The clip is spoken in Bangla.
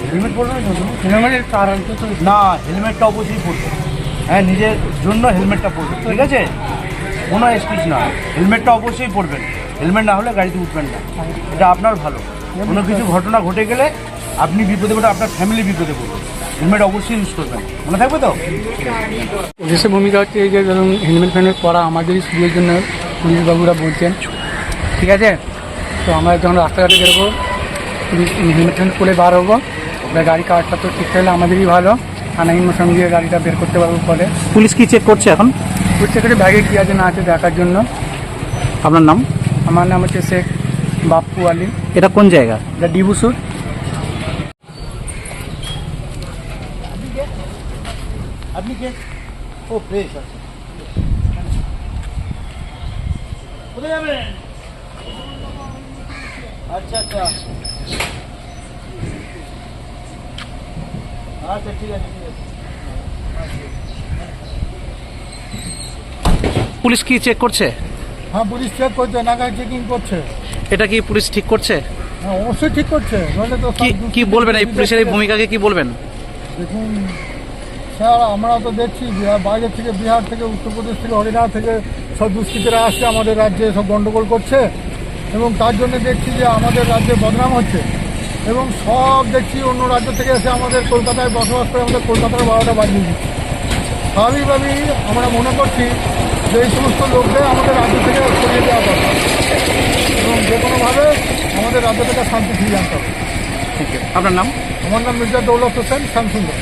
হেলমেট পরবেন হেলমেটের কারণ তো না, হেলমেটটা অবশ্যই পরবে। হ্যাঁ, নিজের জন্য হেলমেটটা পরবে, ঠিক আছে? কোনো এক্সকিউজ না, হেলমেটটা অবশ্যই পরবেন। হেলমেট না হলে গাড়িতে উঠবেন না, এটা আপনার ভালো। কোনো কিছু ঘটনা ঘটে গেলে আপনি বিপদে পড়ে, আপনার ফ্যামিলি বিপদে পড়বে। হেলমেট অবশ্যই ইউজ করবেন, মনে থাকবে তো? পুলিশের ভূমিকা হচ্ছে এই যে ধরুন হেলমেট ফেলমেট পরা আমাদেরই সুবিধার জন্য পুলিশবাবুরা বলছেন, ঠিক আছে? তো আমরা যখন রাস্তাঘাটে বেরোবো হেলমেট ফেলমেট পরে বার হবো, গাড়ি কাগজটা তো ঠিক থাকলে আমাদেরই ভালো। আইনের সঙ্গে গাড়িটা বের করতে পারবো পরে। পুলিশ কি চেক করছে এখন? পুলিশ চেক করে ব্যাগে কী আছে না আছে দেখার জন্য। আপনার নাম? আমার নাম হচ্ছে শেখ বাপ্পু আলী। এটা কোন জায়গা? এটা ডিবুসুর। আপনি কে? ও প্লেস আছে। কোথায় যাবেন? আচ্ছা আচ্ছা আচ্ছা, ঠিক আছে ঠিক আছে। পুলিশ কি চেক করছে? হ্যাঁ, পুলিশ চেক করছে, নাগায় চেকিং করছে। এটা কি পুলিশ ঠিক করছে? হ্যাঁ, অবশ্যই ঠিক করছে, নইলে তো কি কি বলবেন এই পুলিশের এই ভূমিকাকে, কি বলবেন? দেখুন স্যার, আমরা তো দেখছি বাইরে থেকে, বিহার থেকে, উত্তরপ্রদেশ থেকে, হরিয়ানা থেকে সব দুষ্কৃতীরা আসছে আমাদের রাজ্যে, সব গণ্ডগোল করছে এবং তার জন্য দেখছি যে আমাদের রাজ্যে বদনাম হচ্ছে এবং সব দেখছি অন্য রাজ্য থেকে এসে আমাদের কলকাতায় বসবাস করে আমাদের কলকাতার 12টা বাজিয়ে দিচ্ছে। স্বাভাবিকভাবেই আমরা মনে করছি যে এই সমস্ত লোকদের আমাদের রাজ্য থেকে সরিয়ে দেওয়া দরকার এবং যে কোনোভাবে আমাদের রাজ্য থেকে শান্তি ফিরিয়ে আনতে হবে। আপনার নাম? আমার নাম মির্জা দৌলত হোসেন, শ্যামসুন্দর।